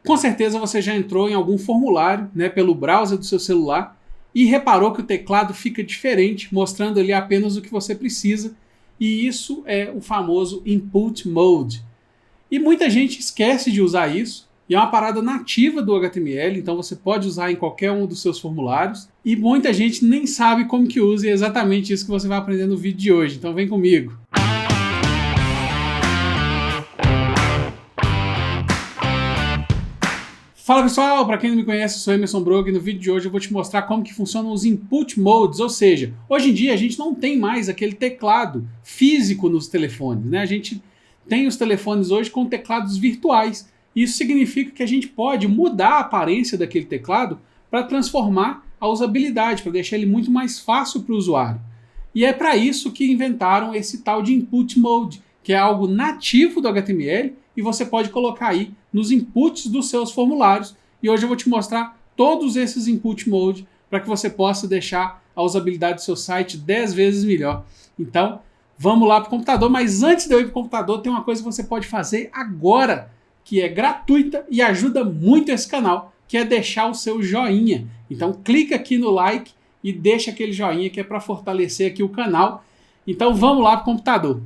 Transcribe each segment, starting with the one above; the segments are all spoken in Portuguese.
Com certeza você já entrou em algum formulário, né, pelo browser do seu celular e reparou que o teclado fica diferente, mostrando ali apenas o que você precisa, e isso é o famoso Input Mode. E muita gente esquece de usar isso, e é uma parada nativa do HTML, então você pode usar em qualquer um dos seus formulários, e muita gente nem sabe como que usa, e é exatamente isso que você vai aprender no vídeo de hoje, então vem comigo. Fala pessoal, para quem não me conhece, eu sou Emerson Brogue e no vídeo de hoje eu vou te mostrar como que funcionam os Input Modes, ou seja, hoje em dia a gente não tem mais aquele teclado físico nos telefones, né? A gente tem os telefones hoje com teclados virtuais. Isso significa que a gente pode mudar a aparência daquele teclado para transformar a usabilidade, para deixar ele muito mais fácil para o usuário. E é para isso que inventaram esse tal de Input Mode, que é algo nativo do HTML e você pode colocar aí nos inputs dos seus formulários. E hoje eu vou te mostrar todos esses Input Mode para que você possa deixar a usabilidade do seu site 10 vezes melhor. Então, vamos lá para o computador, mas antes de eu ir para o computador, tem uma coisa que você pode fazer agora, que é gratuita e ajuda muito esse canal, que é deixar o seu joinha. Então clica aqui no like e deixa aquele joinha que é para fortalecer aqui o canal. Então vamos lá para o computador.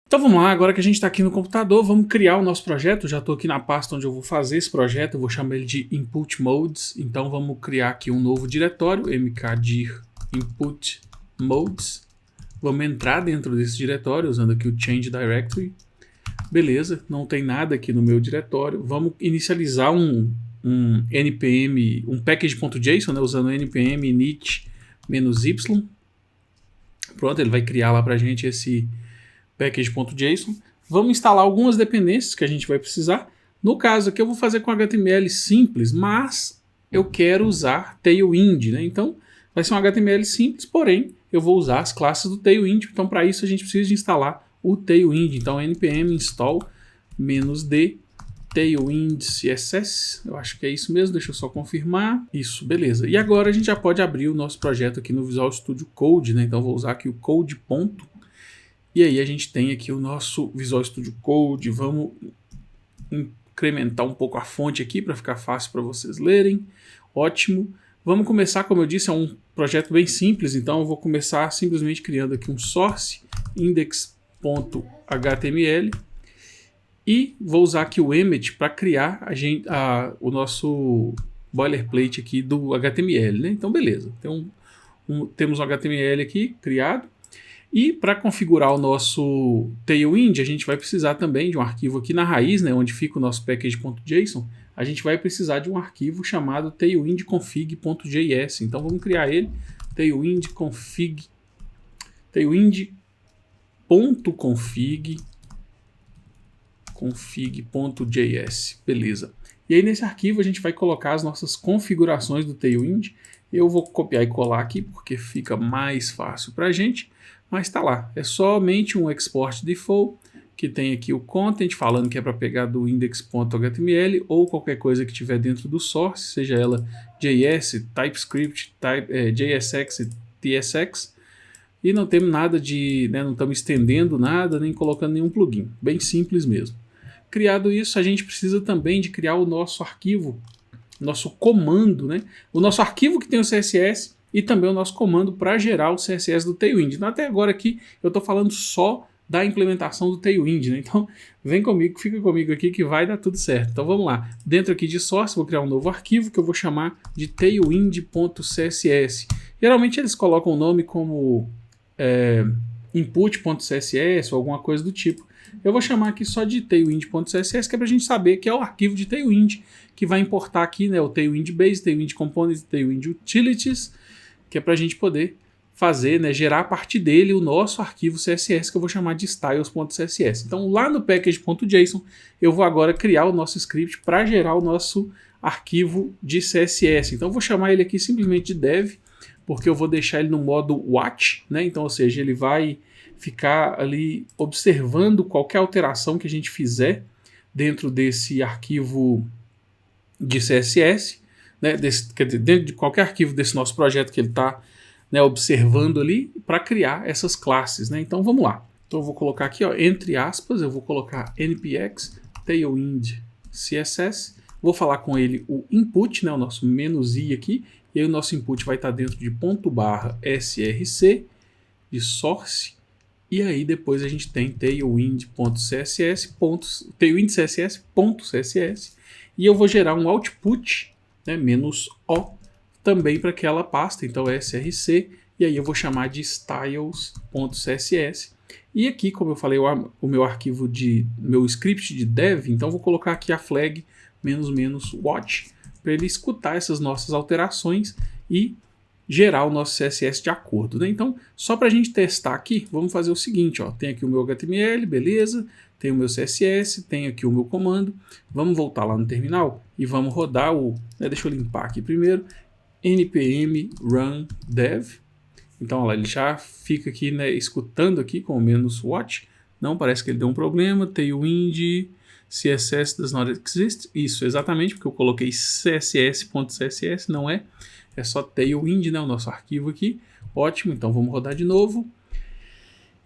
Então vamos lá, agora que a gente está aqui no computador, vamos criar o nosso projeto. Já estou aqui na pasta onde eu vou fazer esse projeto, eu vou chamar ele de Input Modes. Então vamos criar aqui um novo diretório, mkdir Input Modes. Vamos entrar dentro desse diretório usando aqui o Change Directory. Beleza, não tem nada aqui no meu diretório. Vamos inicializar um npm, um package.json, né, usando npm init-y. Pronto, ele vai criar lá para a gente esse package.json. Vamos instalar algumas dependências que a gente vai precisar. No caso aqui eu vou fazer com HTML simples, mas eu quero usar Tailwind, né? Então vai ser um HTML simples, porém eu vou usar as classes do Tailwind. Então para isso a gente precisa de instalar o Tailwind. Então npm install -d Tailwind CSS. Eu acho que é isso mesmo, deixa eu só confirmar. Isso, beleza. E agora a gente já pode abrir o nosso projeto aqui no Visual Studio Code, né? Então eu vou usar aqui o code ponto. E aí a gente tem aqui o nosso Visual Studio Code. Vamos incrementar um pouco a fonte aqui para ficar fácil para vocês lerem. Ótimo. Vamos começar, como eu disse, é um projeto bem simples, então eu vou começar simplesmente criando aqui um source index.html e vou usar aqui o emmet para criar o nosso boilerplate aqui do HTML, né? Então beleza, temos o HTML aqui criado. E para configurar o nosso Tailwind, a gente vai precisar também de um arquivo aqui na raiz, né, onde fica o nosso package.json. A gente vai precisar de um arquivo chamado tailwindconfig.js. Então vamos criar ele, tailwind.config.js. Beleza. E aí nesse arquivo a gente vai colocar as nossas configurações do Tailwind. Eu vou copiar e colar aqui porque fica mais fácil para a gente. Mas está lá, é somente um export default, que tem aqui o content, falando que é para pegar do index.html ou qualquer coisa que tiver dentro do source, seja ela JS, TypeScript, JSX e TSX. E não temos nada de, né, não estamos estendendo nada, nem colocando nenhum plugin, bem simples mesmo. Criado isso, a gente precisa também de criar o nosso arquivo, nosso comando, né? O nosso arquivo que tem o CSS, e também o nosso comando para gerar o CSS do Tailwind. Então, até agora aqui eu estou falando só da implementação do Tailwind, né? Então vem comigo, fica comigo aqui que vai dar tudo certo. Então vamos lá. Dentro aqui de source vou criar um novo arquivo que eu vou chamar de tailwind.css. Geralmente eles colocam o nome como input.css ou alguma coisa do tipo. Eu vou chamar aqui só de tailwind.css, que é para a gente saber que é o arquivo de Tailwind que vai importar aqui, né, o Tailwind Base, Tailwind Components, Tailwind Utilities, que é para a gente poder fazer, né, gerar a partir dele o nosso arquivo CSS, que eu vou chamar de styles.css. Então lá no package.json eu vou agora criar o nosso script para gerar o nosso arquivo de CSS. Então eu vou chamar ele aqui simplesmente de dev, porque eu vou deixar ele no modo watch, né? Então, ou seja, ele vai ficar ali observando qualquer alteração que a gente fizer dentro desse arquivo de CSS, né, quer dizer, dentro de qualquer arquivo desse nosso projeto que ele está, né, observando ali para criar essas classes, né? Então vamos lá. Então eu vou colocar aqui, ó, entre aspas, eu vou colocar npx tailwind css, vou falar com ele o input, né, o nosso menos i aqui, e aí o nosso input vai estar dentro de /src, de source, e aí depois a gente tem tailwind.css.css, e eu vou gerar um output, né, -o, também para aquela pasta, então src, e aí eu vou chamar de styles.css. E aqui, como eu falei, o meu arquivo meu script de dev, então eu vou colocar aqui a flag --watch para ele escutar essas nossas alterações e gerar o nosso CSS de acordo, né? Então, só para a gente testar aqui, vamos fazer o seguinte, ó, tem aqui o meu HTML, beleza, tem o meu CSS, tem aqui o meu comando, vamos voltar lá no terminal e vamos rodar deixa eu limpar aqui primeiro, npm run dev. Então, olha lá, ele já fica aqui, né, escutando aqui com o -watch. Não, parece que ele deu um problema. Tailwind CSS does not exist. Isso, exatamente, porque eu coloquei css.css, não é. É só Tailwind, né, o nosso arquivo aqui. Ótimo, então vamos rodar de novo.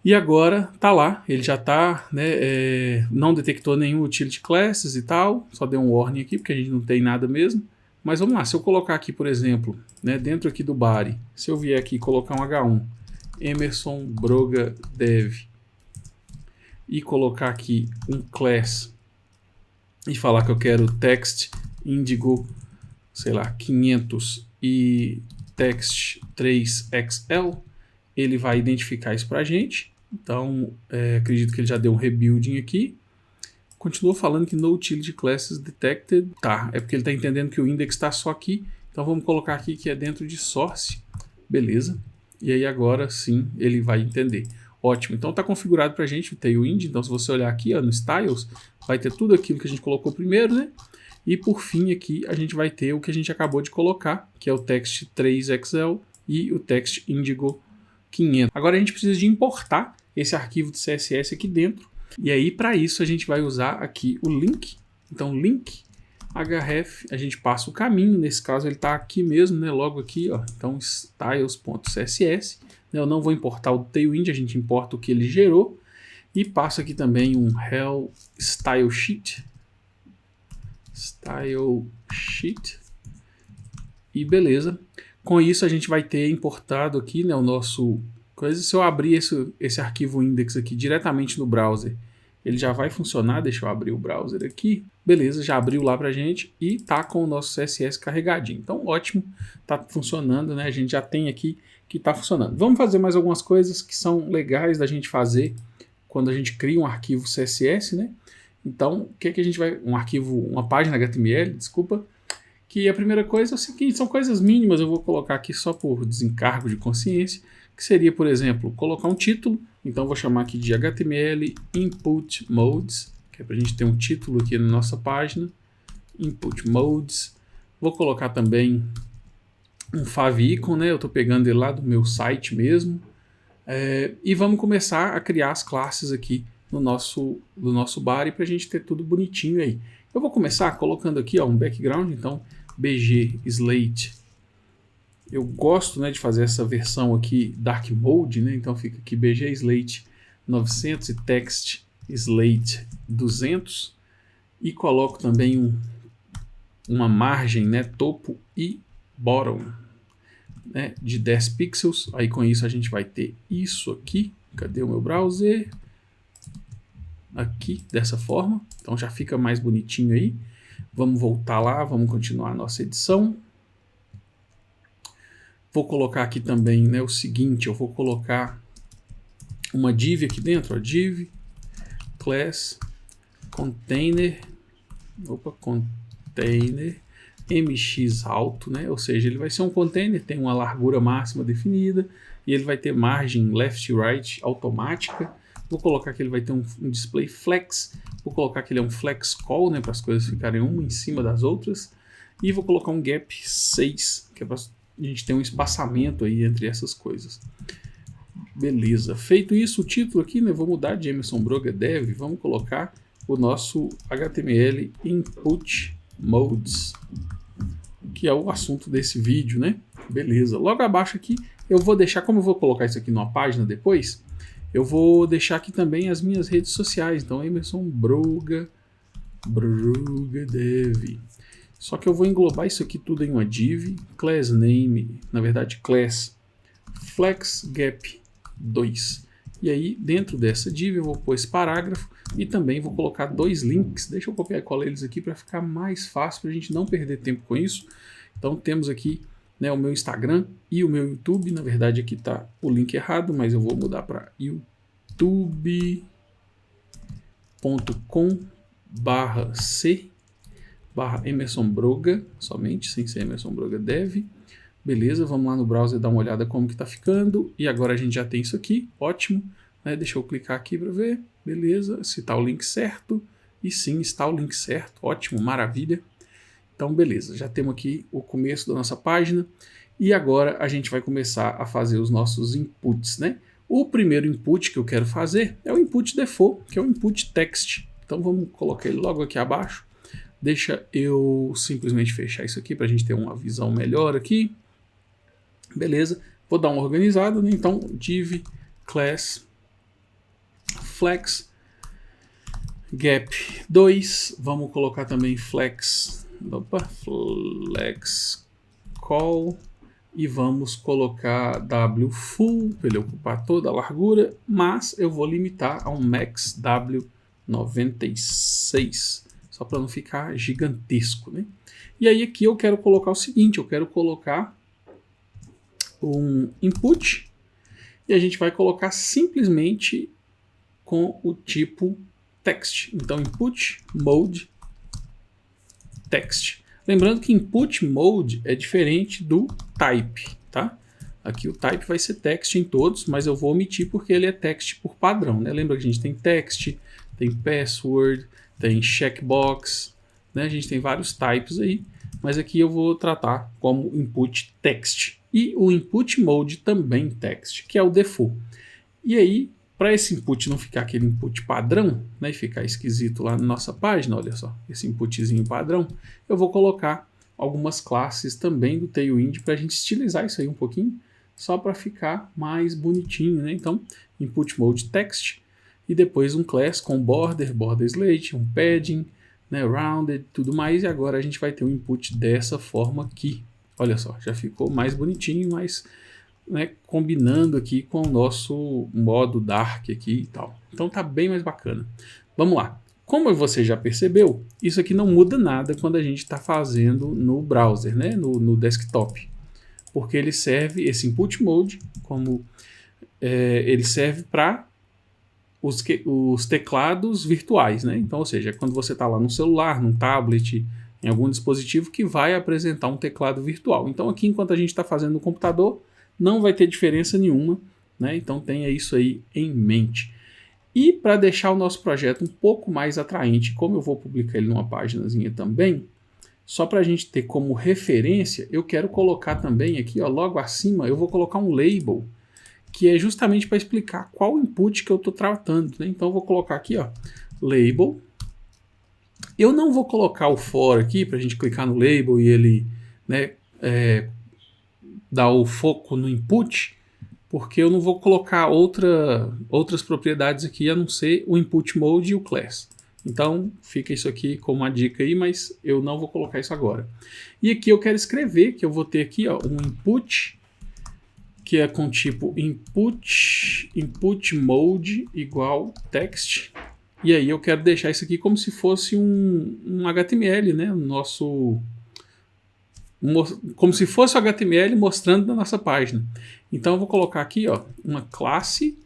E agora tá lá, ele já tá, né, não detectou nenhum utility classes e tal. Só deu um warning aqui, porque a gente não tem nada mesmo. Mas vamos lá, se eu colocar aqui, por exemplo, né, dentro aqui do body, se eu vier aqui colocar um H1, Emerson Broga Dev, e colocar aqui um class, e falar que eu quero text indigo, sei lá, 500 e text 3xl, ele vai identificar isso pra gente. Então, acredito que ele já deu um rebuilding aqui. Continua falando que no utility classes detected. Tá, é porque ele está entendendo que o index está só aqui. Então vamos colocar aqui que é dentro de source. Beleza. E aí agora sim ele vai entender. Ótimo. Então está configurado para a gente o tailwind. Então se você olhar aqui, ó, no styles, vai ter tudo aquilo que a gente colocou primeiro, né? E por fim aqui a gente vai ter o que a gente acabou de colocar, que é o text 3xl e o text indigo 500. Agora a gente precisa de importar esse arquivo de CSS aqui dentro. E aí, para isso, a gente vai usar aqui o link. Então, link href, a gente passa o caminho. Nesse caso, ele está aqui mesmo, né? Logo aqui, ó. Então, styles.css. Eu não vou importar o tailwind, a gente importa o que ele gerou. E passo aqui também um hell style sheet. Style sheet. E beleza. Com isso, a gente vai ter importado aqui, né, o nosso coisa. Se eu abrir esse arquivo index aqui diretamente no browser, ele já vai funcionar. Deixa eu abrir o browser aqui. Beleza, já abriu lá pra gente e tá com o nosso CSS carregadinho. Então, ótimo, tá funcionando, né? A gente já tem aqui que tá funcionando. Vamos fazer mais algumas coisas que são legais da gente fazer quando a gente cria um arquivo CSS, né? Então, o que a gente vai... uma página HTML, desculpa. Que a primeira coisa é o seguinte, são coisas mínimas, eu vou colocar aqui só por desencargo de consciência, que seria, por exemplo, colocar um título. Então vou chamar aqui de HTML Input Modes, que é para a gente ter um título aqui na nossa página. Input Modes. Vou colocar também um favicon, né? Eu estou pegando ele lá do meu site mesmo. E vamos começar a criar as classes aqui do nosso body para a gente ter tudo bonitinho aí. Eu vou começar colocando aqui, ó, um background, então bg slate. Eu gosto, né, de fazer essa versão aqui dark mode, né? Então fica aqui bg slate 900 e text slate 200 e coloco também uma margem, né, topo e bottom, né, de 10 pixels. Aí com isso a gente vai ter isso aqui. Cadê o meu browser? Aqui, dessa forma. Então já fica mais bonitinho aí. Vamos voltar lá, vamos continuar a nossa edição. Vou colocar aqui também, né, o seguinte, eu vou colocar uma div aqui dentro, ó, div class container mx alto, né? Ou seja, ele vai ser um container, tem uma largura máxima definida e ele vai ter margem left e right automática. Vou colocar que ele vai ter um display flex, vou colocar que ele é um flex call, né, para as coisas ficarem uma em cima das outras, e vou colocar um gap 6, que é para a gente ter um espaçamento aí entre essas coisas. Beleza, feito isso, o título aqui, né, vou mudar de Emerson Broga Dev, vamos colocar o nosso HTML Input Modes, que é o assunto desse vídeo, né? Beleza, logo abaixo aqui eu vou deixar, como eu vou colocar isso aqui numa página depois, Eu vou deixar aqui também as minhas redes sociais, então Emerson Broga Dev. Só que eu vou englobar isso aqui tudo em uma div, class name, na verdade class flexgap 2. E aí dentro dessa div eu vou pôr esse parágrafo e também vou colocar dois links. Deixa eu copiar e colar eles aqui para ficar mais fácil, para a gente não perder tempo com isso. Então temos aqui, né, o meu Instagram e o meu YouTube. Na verdade aqui está o link errado, mas eu vou mudar para youtube.com/c/Emerson Broga, somente, sem ser Emerson Broga Dev. Beleza, vamos lá no browser dar uma olhada como que está ficando. E agora a gente já tem isso aqui, ótimo. Né? Deixa eu clicar aqui para ver. Beleza, se está o link certo. E sim, está o link certo, ótimo, maravilha. Então, beleza, já temos aqui o começo da nossa página. E agora a gente vai começar a fazer os nossos inputs, né? O primeiro input que eu quero fazer é o input default, que é o input text. Então vamos colocar ele logo aqui abaixo. Deixa eu simplesmente fechar isso aqui para a gente ter uma visão melhor aqui. Beleza, vou dar uma organizada, né? Então div class flex gap 2, vamos colocar também flex call e vamos colocar w full para ele ocupar toda a largura, mas eu vou limitar a um max w 96, só para não ficar gigantesco, né? E aí aqui eu quero colocar o seguinte, eu quero colocar um input e a gente vai colocar simplesmente com o tipo text. Então input mode text. Lembrando que input mode é diferente do type, tá? Aqui o type vai ser text em todos, mas eu vou omitir porque ele é text por padrão, né? Lembra que a gente tem text, tem password, tem checkbox, né? A gente tem vários types aí, mas aqui eu vou tratar como input text. E o input mode também text, que é o default. E aí, para esse input não ficar aquele input padrão, né, e ficar esquisito lá na nossa página, olha só, esse inputzinho padrão, eu vou colocar algumas classes também do Tailwind para a gente estilizar isso aí um pouquinho, só para ficar mais bonitinho, né? Então, input mode text e depois um class com border slate, um padding, né, rounded, tudo mais, e agora a gente vai ter um input dessa forma aqui. Olha só, já ficou mais bonitinho, mas, né, combinando aqui com o nosso modo dark aqui e tal. Então tá bem mais bacana. Vamos lá. Como você já percebeu, isso aqui não muda nada quando a gente está fazendo no browser, né, no desktop. Porque ele serve, esse input mode, como ele serve para os teclados virtuais, né? Então, ou seja, quando você está lá no celular, num tablet, em algum dispositivo que vai apresentar um teclado virtual. Então aqui, enquanto a gente está fazendo no computador, não vai ter diferença nenhuma, né? Então tenha isso aí em mente. E para deixar o nosso projeto um pouco mais atraente, como eu vou publicar ele numa páginazinha também, só para a gente ter como referência, eu quero colocar também aqui, ó, logo acima, eu vou colocar um label, que é justamente para explicar qual input que eu estou tratando, né? Então eu vou colocar aqui, ó, label. Eu não vou colocar o for aqui para a gente clicar no label e ele, né, dar o foco no input, porque eu não vou colocar outras propriedades aqui a não ser o input mode e o class. Então fica isso aqui como uma dica aí, mas eu não vou colocar isso agora. E aqui eu quero escrever que eu vou ter aqui, ó, um input que é com tipo input mode igual text. E aí eu quero deixar isso aqui como se fosse um HTML, né? Como se fosse o HTML mostrando na nossa página. Então eu vou colocar aqui, ó, uma classe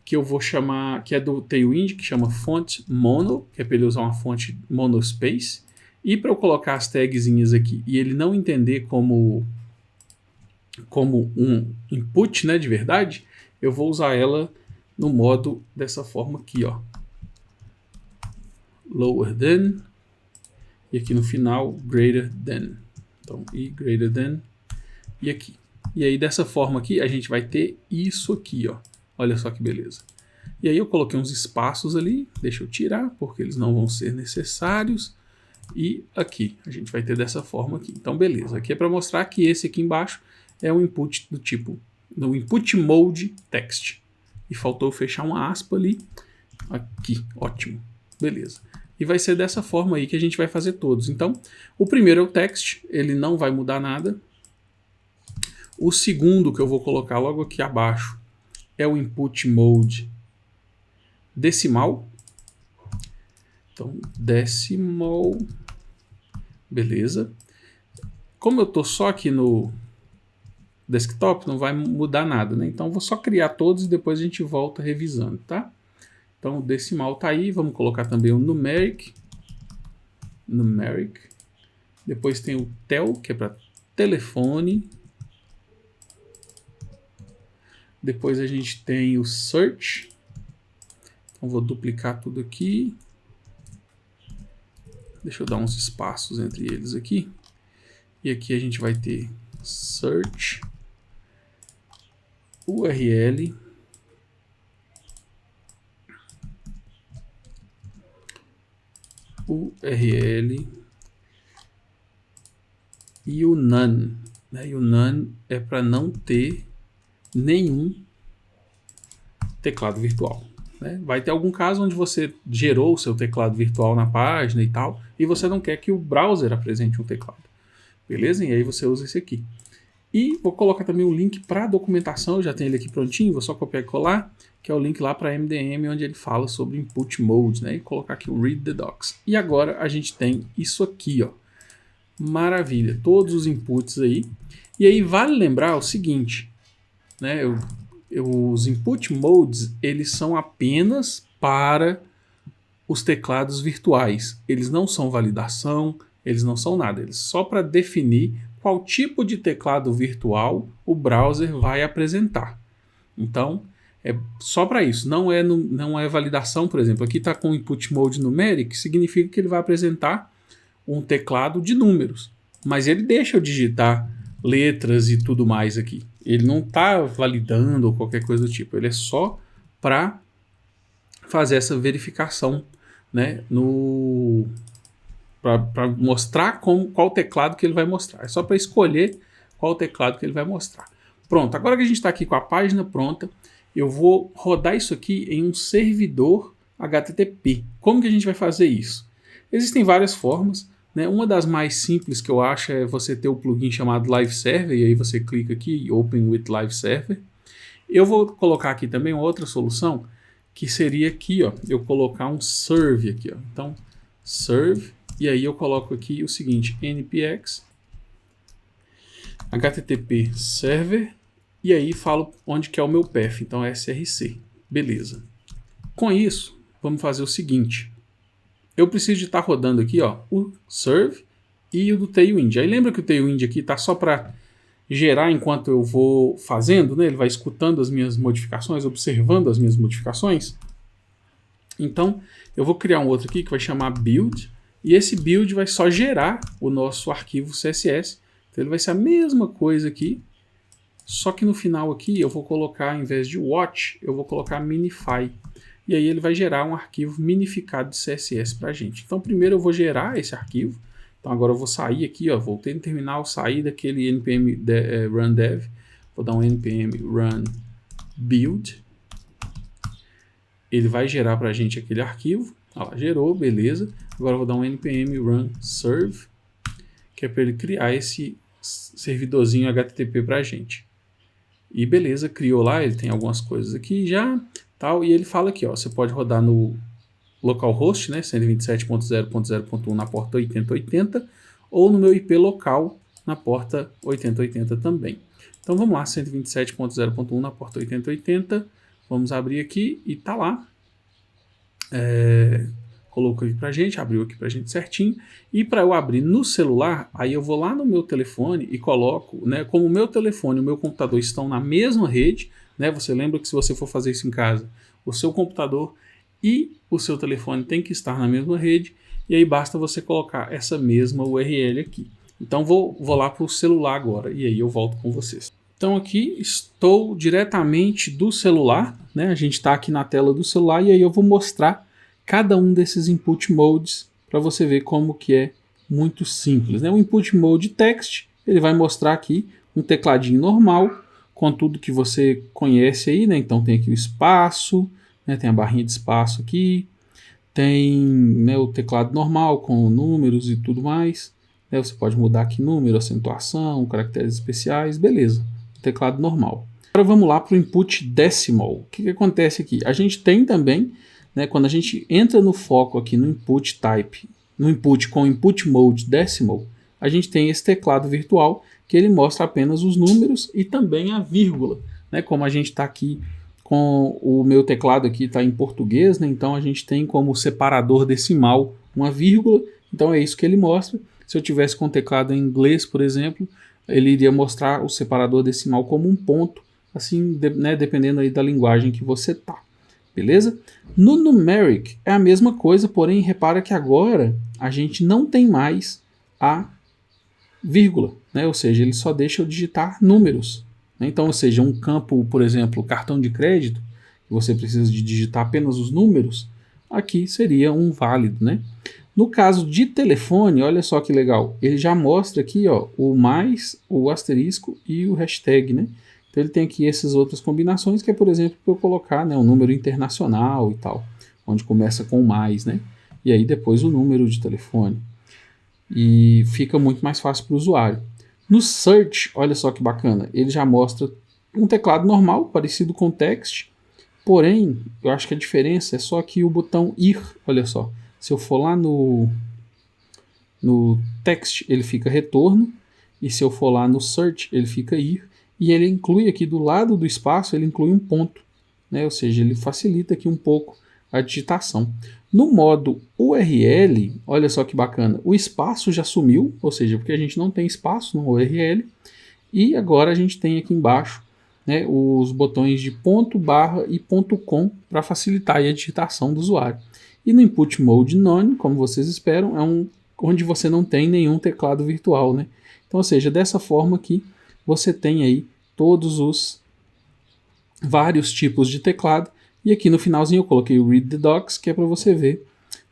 que eu vou chamar, que é do Tailwind, que chama font mono, que é para ele usar uma fonte monospace. E para eu colocar as tagzinhas aqui e ele não entender como um input, né, de verdade, eu vou usar ela no modo dessa forma aqui, ó. Lower than, e aqui no final, greater than. Então, e greater than, e aqui. E aí, dessa forma aqui, a gente vai ter isso aqui, ó. Olha só que beleza. E aí eu coloquei uns espaços ali, deixa eu tirar, porque eles não vão ser necessários. E aqui, a gente vai ter dessa forma aqui. Então, beleza. Aqui é para mostrar que esse aqui embaixo é um input do tipo, no input mode text. e faltou fechar uma aspa ali. Aqui, ótimo, beleza. E vai ser dessa forma aí que a gente vai fazer todos. Então, o primeiro é o text, ele não vai mudar nada. O segundo que eu vou colocar logo aqui abaixo é o input mode decimal. Então, decimal, beleza. Como eu estou só aqui no desktop, não vai mudar nada, né? Então, vou só criar todos e depois a gente volta revisando, tá? Então, o decimal está aí. Vamos colocar também o numeric. Depois tem o tel, que é para telefone. Depois a gente tem o search. Então, vou duplicar tudo aqui. Deixa eu dar uns espaços entre eles aqui. E aqui a gente vai ter search, URL, e o none. Né? E o none é para não ter nenhum teclado virtual. Né? Vai ter algum caso onde você gerou o seu teclado virtual na página e tal, e você não quer que o browser apresente um teclado. Beleza? E aí você usa esse aqui. E vou colocar também um link para a documentação, eu já tenho ele aqui prontinho, vou só copiar e colar, que é o link lá para a MDM, onde ele fala sobre input mode, né? E colocar aqui o read the docs. E agora a gente tem isso aqui, ó. Maravilha, todos os inputs aí. E aí vale lembrar o seguinte, né? Os input modes, eles são apenas para os teclados virtuais. Eles não são validação, eles não são nada. Eles só para definir qual tipo de teclado virtual o browser vai apresentar. Então, é só para isso. Não é validação, por exemplo. Aqui está com input mode numeric, significa que ele vai apresentar um teclado de números. Mas ele deixa eu digitar letras e tudo mais aqui. Ele não está validando ou qualquer coisa do tipo. Ele é só para fazer essa verificação, né, para mostrar qual teclado que ele vai mostrar. É só para escolher qual teclado que ele vai mostrar. Pronto, agora que a gente está aqui com a página pronta, eu vou rodar isso aqui em um servidor HTTP. Como que a gente vai fazer isso? Existem várias formas. Né? Uma das mais simples que eu acho é você ter o plugin chamado Live Server, e aí você clica aqui, Open with Live Server. Eu vou colocar aqui também outra solução, que seria aqui, ó, eu colocar um serve aqui. Ó. Então, serve, e aí eu coloco aqui o seguinte, npx http server, e aí falo onde que é o meu path, então é src. Beleza. Com isso, vamos fazer o seguinte. Eu preciso de estar rodando aqui, ó, o serve e o do Tailwind. Aí lembra que o Tailwind aqui está só para gerar enquanto eu vou fazendo, né? Ele vai escutando as minhas modificações, observando as minhas modificações. Então, eu vou criar um outro aqui que vai chamar build, e esse build vai só gerar o nosso arquivo CSS. Então, ele vai ser a mesma coisa aqui, só que no final aqui eu vou colocar, ao invés de watch, eu vou colocar minify. E aí ele vai gerar um arquivo minificado de CSS para a gente. Então primeiro eu vou gerar esse arquivo. Então agora eu vou sair aqui, ó, voltei no terminal, sair daquele npm run dev, vou dar um npm run build. Ele vai gerar para a gente aquele arquivo. Ó lá, gerou, beleza. Agora eu vou dar um npm run serve, que é para ele criar esse servidorzinho HTTP para a gente. E beleza, criou lá, ele tem algumas coisas aqui já. Tal, e ele fala aqui, ó, você pode rodar no localhost, né, 127.0.0.1 na porta 8080, ou no meu IP local na porta 8080 também. Então vamos lá, 127.0.1 na porta 8080, vamos abrir aqui e tá lá. Colocou aqui pra gente, abriu aqui pra gente certinho. E para eu abrir no celular, aí eu vou lá no meu telefone e coloco, né, como o meu telefone e o meu computador estão na mesma rede, né, você lembra que se você for fazer isso em casa, o seu computador e o seu telefone tem que estar na mesma rede, e aí basta você colocar essa mesma URL aqui. Então vou lá para o celular agora, e aí eu volto com vocês. Então aqui estou diretamente do celular, né, a gente está aqui na tela do celular, e aí eu vou mostrar cada um desses input modes para você ver como que é muito simples. Né? O input mode text, ele vai mostrar aqui um tecladinho normal, com tudo que você conhece aí, né? Então tem aqui o espaço, né? Tem a barrinha de espaço aqui, tem, né, o teclado normal com números e tudo mais. Né? Você pode mudar aqui número, acentuação, caracteres especiais, beleza. Teclado normal. Agora vamos lá para o input decimal. O que acontece aqui? A gente tem também, né, quando a gente entra no foco aqui no input type, no input com input mode decimal, a gente tem esse teclado virtual que ele mostra apenas os números e também a vírgula. Né, como a gente está aqui com o meu teclado aqui está em português, né, então a gente tem como separador decimal uma vírgula, então é isso que ele mostra. Se eu tivesse com o teclado em inglês, por exemplo, ele iria mostrar o separador decimal como um ponto, assim, né, dependendo aí da linguagem que você tá, beleza? No numeric é a mesma coisa, porém repara que agora a gente não tem mais a vírgula, né? Ou seja, ele só deixa eu digitar números. Né? Então, ou seja, um campo, por exemplo, cartão de crédito, que você precisa de digitar apenas os números, aqui seria um válido, né? No caso de telefone, olha só que legal, ele já mostra aqui, ó, o mais, o asterisco e o hashtag, né? Então ele tem aqui essas outras combinações, que é, por exemplo, para eu colocar, né, um número internacional e tal, onde começa com mais, né? E aí depois o número de telefone. E fica muito mais fácil para o usuário. No search, olha só que bacana, ele já mostra um teclado normal, parecido com text, porém, eu acho que a diferença é só aqui o botão ir, olha só. Se eu for lá no text, ele fica retorno, e se eu for lá no search, ele fica ir, e ele inclui aqui do lado do espaço, ele inclui um ponto, né? Ou seja, ele facilita aqui um pouco a digitação. No modo URL, olha só que bacana, o espaço já sumiu, ou seja, porque a gente não tem espaço no URL, e agora a gente tem aqui embaixo, né, os botões de ponto, barra e ponto .com para facilitar aí a digitação do usuário. E no input mode none, como vocês esperam, é onde você não tem nenhum teclado virtual, né? Então, ou seja, dessa forma aqui, você tem aí todos os vários tipos de teclado. E aqui no finalzinho eu coloquei o read the docs, que é para você ver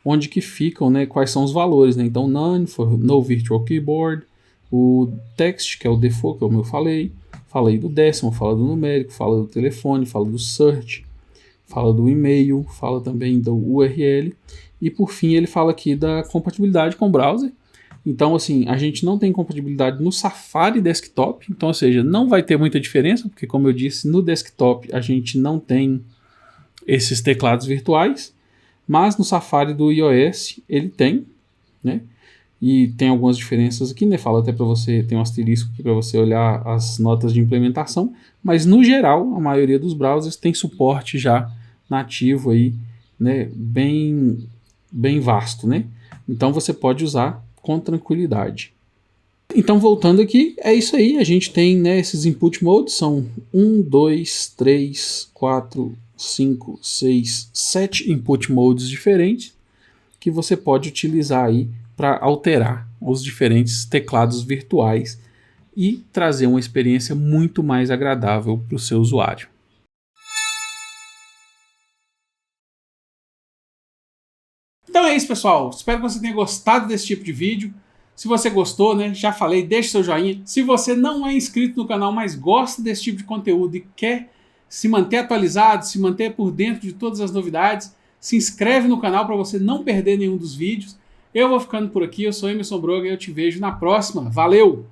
onde que ficam, né, quais são os valores, né? Então, none for no virtual keyboard, o text, que é o default, que eu falei do décimo, fala do numérico, fala do telefone, fala do search, fala do e-mail, fala também do URL, e por fim ele fala aqui da compatibilidade com o browser. Então, assim, a gente não tem compatibilidade no Safari Desktop, então, ou seja, não vai ter muita diferença, porque como eu disse, no desktop a gente não tem esses teclados virtuais, mas no Safari do iOS ele tem, né? E tem algumas diferenças aqui, né? Fala até para você, tem um asterisco aqui para você olhar as notas de implementação, mas no geral, a maioria dos browsers tem suporte já nativo aí, né? Bem vasto, né? Então você pode usar com tranquilidade. Então, voltando aqui, é isso aí. A gente tem, né, esses input modes, são 1, 2, 3, 4, 5, 6, 7 input modes diferentes que você pode utilizar aí para alterar os diferentes teclados virtuais e trazer uma experiência muito mais agradável para o seu usuário. Então é isso, pessoal. Espero que você tenha gostado desse tipo de vídeo. Se você gostou, né, já falei, deixe seu joinha. Se você não é inscrito no canal, mas gosta desse tipo de conteúdo e quer se manter atualizado, se manter por dentro de todas as novidades, se inscreve no canal para você não perder nenhum dos vídeos. Eu vou ficando por aqui, eu sou Emerson Broga e eu te vejo na próxima. Valeu!